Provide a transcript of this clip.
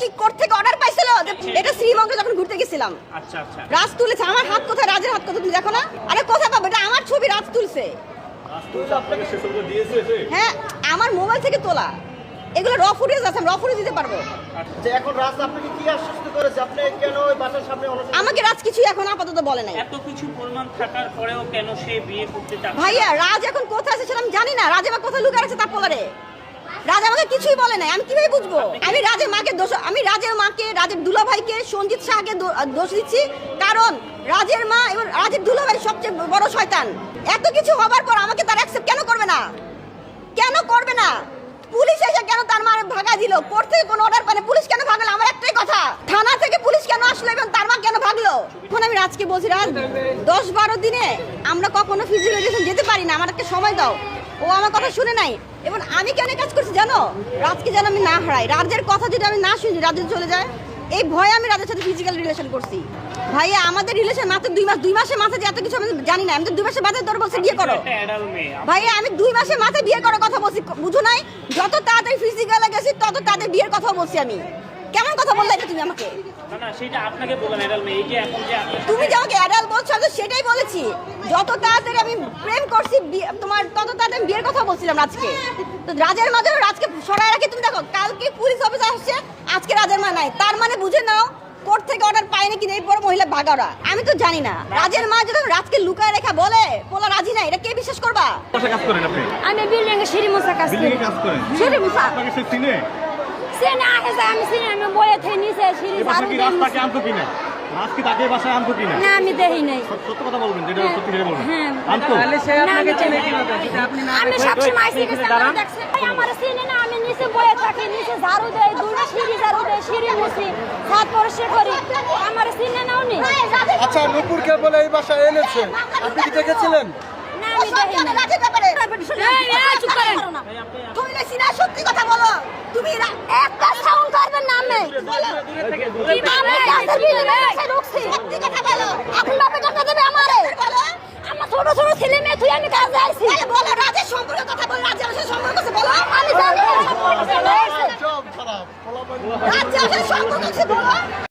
কি কোর্ট থেকে অর্ডার পাইছিল যে এটা শ্রীমঙ্গে যখন ঘুরতে গেছিলাম। আচ্ছা আচ্ছা, রাজ তুলেছে। আমার হাত কোথায়? রাজের হাত কোথায়? তুমি দেখো না? আরে কোথায় পাবো? এটা আমার ছবি, রাজ তুলছে। আপনাকে সে ছবিটা দিয়েছে এসে? হ্যাঁ, আমার মোবাইল থেকে তোলা। এগুলো র ফুটেজ আছে, র ফুটেজ দিতে পারবো। যে এখন রাজ আপনাকে কি আশ্বস্ত করেছে? আপনি কেন ওই বাসার সামনে অনশন? আমাকে রাজ কিছু এখন আপাতত বলে নাই। এত কিছু প্রমাণ থাকার পরেও কেন সে বিয়ে করতে চাচ্ছে? ভাইয়া, রাজ এখন কোথায় আছে সেটা আমি জানি না। রাজ আমার কোথায় লুকিয়ে আছে তা পোলারে। রাজ আমাকে কিছুই বলে নাই, আমি কিভাবে বুঝবো? আমি রাজের মাকে দোষ, আমি রাজের মাকে, রাজের দুলাভাইকে, সঞ্জিত শাহকে দোষ দিচ্ছি, কারণ রাজের মা এবং রাজের দুলাভাই সবচেয়ে বড় শয়তান। এত কিছু হবার পর আমাকে তার অ্যাকসেপ্ট কেন করবে না? কেন করবে না? পুলিশ এসে কেন তার মারে ভাগা দিল? কোর্ট থেকে কোনো অর্ডার পায় না, পুলিশ কেন ভাগলো? আমার একটাই কথা, থানা থেকে পুলিশ কেন আসলো এবং তার মা কেন ভাগলো? এখন আমি রাজকে বলছি, রাজ 10-12 দিনে আমরা কখনো ফিজিক্যাল যেতে পারি না, আমাদেরকে সময় দাও। ও আমার কথা শুনে নাই। এবং আমি কেন কাজ করছি জানো? রাজকে যেন আমি না হারাই। রাজের কথা যদি আমি না শুনি, রাজ যদি চলে যায়, এই ভয়ে আমি রাজের সাথে ফিজিক্যাল রিলেশন করছি। ভাইয়া, আমাদের রিলেশন মাত্র 2 মাস। 2 মাসের মাথায় যে এত কিছু আমি জানি না। আমি তো 2 মাসের মাথায় তোর বলছি বিয়ে করো। ভাইয়া, আমি 2 মাসের মাথায় বিয়ে করার কথা বলছি, বুঝো নাই? যত তাড়াতাড়ি ফিজিক্যালে গেছি তত তাড়াতাড়ি বিয়ের কথা বলছি আমি। কেমন কথা বললে এটা তুমি আমাকে? না না, সেটা আপনাকে বললাম অ্যাডাল্ট মেয়ে। এই যে এখন যে তুমি যে আমাকে অ্যাডাল্ট বলছো, আমি তো সেটাই বলেছি। যত তাড়াতাড়ি আমি প্রেম করছি তোমার, তত তাড়াতাড়ি বিয়ের কথা বলছিলাম রাজকে। তো রাজের মাঝে রাজকে সরাই রাখি। তুমি দেখো, কালকে পুলিশ অফিসার আসছে, আজকে রাজের মা নাই। তার মানে বুঝে নাও কোর্ট থেকে অর্ডার পায় নাকি এই পর মহিলা ভাগাড়া। আমি তো জানি না। রাজের মা যদি রাজকে লুকায় রেখা বলে পোলা রাজি নাই, এটা কে বিশ্বাস করবা? কোথায় কাজ করেন আপনি? আমি বিল্ডিং এ সিঁড়ি মোছা কাজ করি। বিল্ডিং এ কাজ করেন? সিঁড়ি মোছা। আপনাকে সে চিনে? সে না আসে, আমি চিনি, আমি বলে থাই নিচে সিঁড়ি এই বাসা ঝাড়ু কি দিয়ে রাস্তাকে মুছি। আনতো কিনা? রাজ কি তাকে বাসায় আনতো কিনা? না, আমি দেখি নাই। সত্য কথা বলবেন, যেটা সত্যি করে বলবেন। হ্যাঁ। আনতো? না, আমি চিনি না। আমি সবসময় আসি, গেছি, আমার দেখছে। আমার চিনি না, আমি নিচে বয়ে থাকি, নিচে ঝাড়ু দেয়, দুটো সিঁড়ি ঝাড়ু দেয়, সিঁড়ি মুছি, ছাদ পরিষ্কার করি। আমার চিনি না উনি। আচ্ছা, নূপুরকে বলে এই বাসায় এনেছে, আপনি কি দেখেছিলেন? না, আমি দেখি না। রাজের ব্যাপারে এই, এই, চুপ করেন। তুমি না সিনা, সত্যি কথা বলো। তুমি একটা সাউন্ড করবেন না আমি। আমি গাছের বিলে বেড়ে ঢুকছি। সত্যি কথা বলো। এখন বাপে টাকা দেবে আমারে। বলো। আমার ছোট ছোট ছেলে মেয়ে তুই আমি কাজে আইছি। তাহলে বলো, রাজের সম্পর্কে কথা বলো। রাজের সাথে সম্পর্ক আছে বলো। আমি জানি না। সব খারাপ, ফলাফল রাজের সাথে সম্পর্ক আছে বলো।